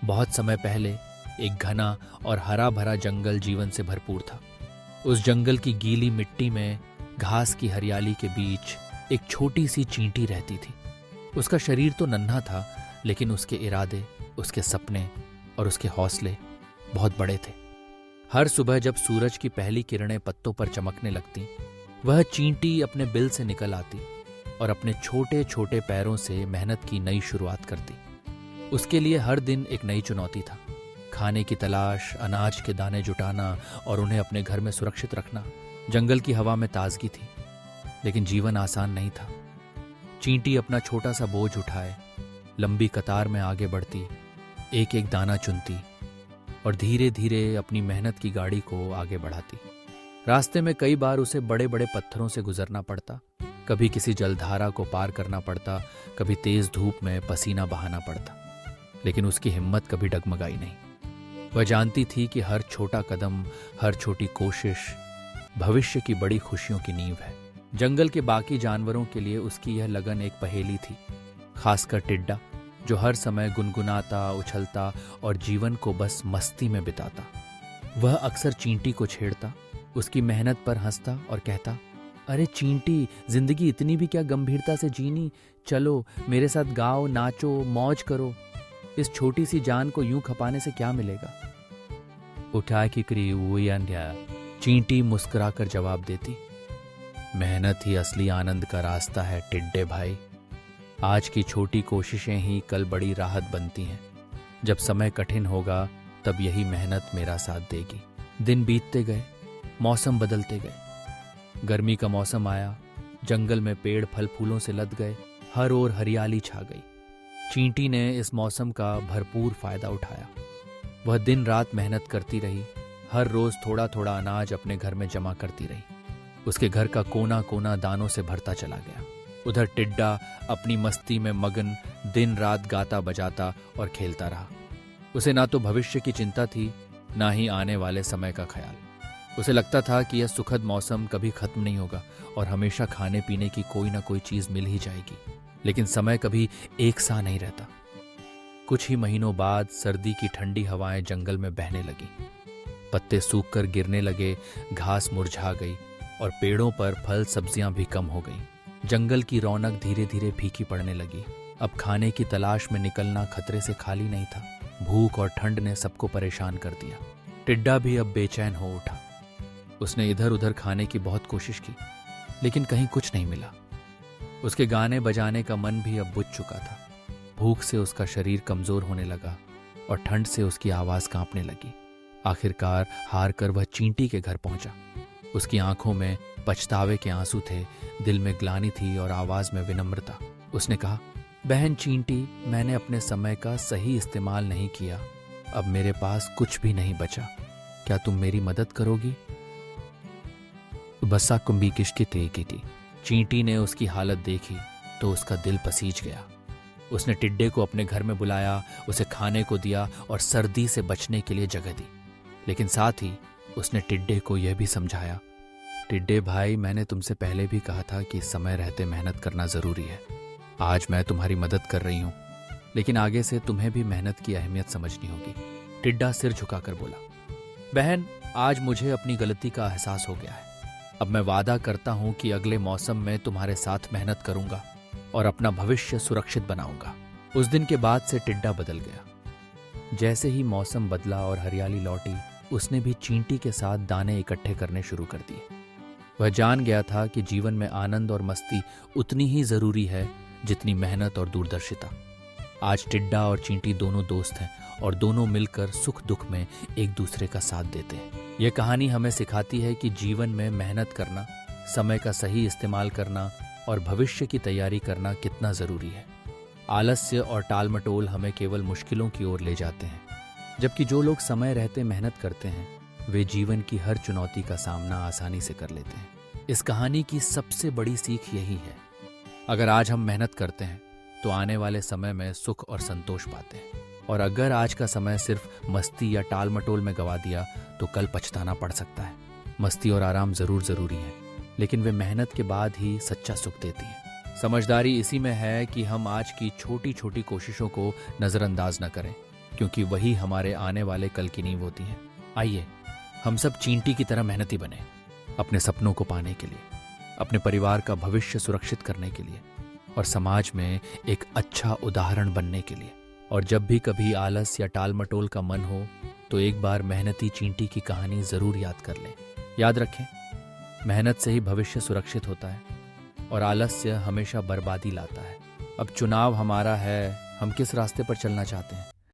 बहुत समय पहले एक घना और हरा भरा जंगल जीवन से भरपूर था। उस जंगल की गीली मिट्टी में घास की हरियाली के बीच एक छोटी सी चींटी रहती थी। उसका शरीर तो नन्हा था, लेकिन उसके इरादे, उसके सपने और उसके हौसले बहुत बड़े थे। हर सुबह जब सूरज की पहली किरणें पत्तों पर चमकने लगती, वह चींटी अपने बिल से निकल आती और अपने छोटे छोटे पैरों से मेहनत की नई शुरुआत करती। उसके लिए हर दिन एक नई चुनौती था। खाने की तलाश, अनाज के दाने जुटाना और उन्हें अपने घर में सुरक्षित रखना। जंगल की हवा में ताजगी थी, लेकिन जीवन आसान नहीं था। चींटी अपना छोटा सा बोझ उठाए लंबी कतार में आगे बढ़ती, एक एक दाना चुनती और धीरे धीरे अपनी मेहनत की गाड़ी को आगे बढ़ाती। रास्ते में कई बार उसे बड़े बड़े पत्थरों से गुजरना पड़ता, कभी किसी जलधारा को पार करना पड़ता, कभी तेज धूप में पसीना बहाना पड़ता, लेकिन उसकी हिम्मत कभी डगमगाई नहीं। वह जानती थी कि हर छोटा कदम, हर छोटी कोशिश भविष्य की बड़ी खुशियों की नींव है। जंगल के बाकी जानवरों के लिए उसकी यह लगन एक पहेली थी, खासकर टिड्डा, जो हर समय गुनगुनाता, उछलता और जीवन को बस मस्ती में बिताता। वह अक्सर चींटी को छेड़ता, उसकी मेहनत पर हंसता और कहता, अरे चींटी, जिंदगी इतनी भी क्या गंभीरता से जीनी, चलो मेरे साथ गाओ, नाचो, मौज करो। इस छोटी सी जान को यूं खपाने से क्या मिलेगा। उठा किकरी वुयंड्या, चींटी मुस्कुराकर जवाब देती, मेहनत ही असली आनंद का रास्ता है टिड्डे भाई। आज की छोटी कोशिशें ही कल बड़ी राहत बनती हैं। जब समय कठिन होगा तब यही मेहनत मेरा साथ देगी। दिन बीतते गए, मौसम बदलते गए। गर्मी का मौसम आया, जंगल में पेड़ फल फूलों से लद गए, हर ओर हरियाली छा गई। चींटी ने इस मौसम का भरपूर फायदा उठाया। वह दिन रात मेहनत करती रही, हर रोज थोड़ा थोड़ा अनाज अपने घर में जमा करती रही। उसके घर का कोना कोना दानों से भरता चला गया। उधर टिड्डा अपनी मस्ती में मगन दिन रात गाता बजाता और खेलता रहा। उसे ना तो भविष्य की चिंता थी, ना ही आने वाले समय का ख्याल। उसे लगता था कि यह सुखद मौसम कभी खत्म नहीं होगा और हमेशा खाने पीने की कोई ना कोई चीज मिल ही जाएगी। लेकिन समय कभी एक सा नहीं रहता। कुछ ही महीनों बाद सर्दी की ठंडी हवाएं जंगल में बहने लगी। पत्ते सूख कर गिरने लगे, घास मुरझा गई और पेड़ों पर फल सब्जियां भी कम हो गई। जंगल की रौनक धीरे धीरे फीकी पड़ने लगी। अब खाने की तलाश में निकलना खतरे से खाली नहीं था। भूख और ठंड ने सबको परेशान कर दिया। टिड्डा भी अब बेचैन हो उठा। उसने इधर उधर खाने की बहुत कोशिश की, लेकिन कहीं कुछ नहीं मिला। उसके गाने बजाने का मन भी अब बुझ चुका था। भूख से उसका शरीर कमजोर होने लगा और ठंड से उसकी आवाज कांपने लगी। आखिरकार हार कर वह चींटी के घर पहुंचा। उसकी आंखों में पछतावे के आंसू थे, दिल में ग्लानि थी और आवाज में विनम्रता। उसने कहा, बहन चींटी, मैंने अपने समय का सही इस्तेमाल नहीं किया। अब मेरे पास कुछ भी नहीं बचा। क्या तुम मेरी मदद करोगी? बस्सा कुंभी किश्की तेगी। चींटी ने उसकी हालत देखी तो उसका दिल पसीज गया। उसने टिड्डे को अपने घर में बुलाया, उसे खाने को दिया और सर्दी से बचने के लिए जगह दी। लेकिन साथ ही उसने टिड्डे को यह भी समझाया, टिड्डे भाई, मैंने तुमसे पहले भी कहा था कि समय रहते मेहनत करना जरूरी है। आज मैं तुम्हारी मदद कर रही हूं, लेकिन आगे से तुम्हें भी मेहनत की अहमियत समझनी होगी। टिड्डा सिर झुकाकर बोला, बहन, आज मुझे अपनी गलती का एहसास हो गया है। अब मैं वादा करता हूं कि अगले मौसम में तुम्हारे साथ मेहनत करूंगा और अपना भविष्य सुरक्षित बनाऊंगा। उस दिन के बाद से टिड्डा बदल गया। जैसे ही मौसम बदला और हरियाली लौटी, उसने भी चींटी के साथ दाने इकट्ठे करने शुरू कर दिए। वह जान गया था कि जीवन में आनंद और मस्ती उतनी ही जरूरी है जितनी मेहनत और दूरदर्शिता। आज टिड्डा और चींटी दोनों दोस्त हैं और दोनों मिलकर सुख दुख में एक दूसरे का साथ देते हैं। यह कहानी हमें सिखाती है कि जीवन में मेहनत करना, समय का सही इस्तेमाल करना और भविष्य की तैयारी करना कितना जरूरी है। आलस्य और टालमटोल हमें केवल मुश्किलों की ओर ले जाते हैं, जबकि जो लोग समय रहते मेहनत करते हैं, वे जीवन की हर चुनौती का सामना आसानी से कर लेते हैं। इस कहानी की सबसे बड़ी सीख यही है, अगर आज हम मेहनत करते हैं तो आने वाले समय में सुख और संतोष पाते हैं, और अगर आज का समय सिर्फ मस्ती या टालमटोल में गवा दिया तो कल पछताना पड़ सकता है। मस्ती और आराम जरूर जरूरी है, लेकिन वे मेहनत के बाद ही सच्चा सुख देती हैं। समझदारी इसी में है कि हम आज की छोटी छोटी कोशिशों को नजरअंदाज न करें। क्योंकि वही हमारे आने वाले कल की नींव होती हैं। आइए हम सब चींटी की तरह मेहनती बने, अपने सपनों को पाने के लिए, अपने परिवार का भविष्य सुरक्षित करने के लिए और समाज में एक अच्छा उदाहरण बनने के लिए। और जब भी कभी आलस या टाल मटोल का मन हो तो एक बार मेहनती चींटी की कहानी जरूर याद कर लें। याद रखें, मेहनत से ही भविष्य सुरक्षित होता है और आलस्य हमेशा बर्बादी लाता है। अब चुनाव हमारा है, हम किस रास्ते पर चलना चाहते हैं।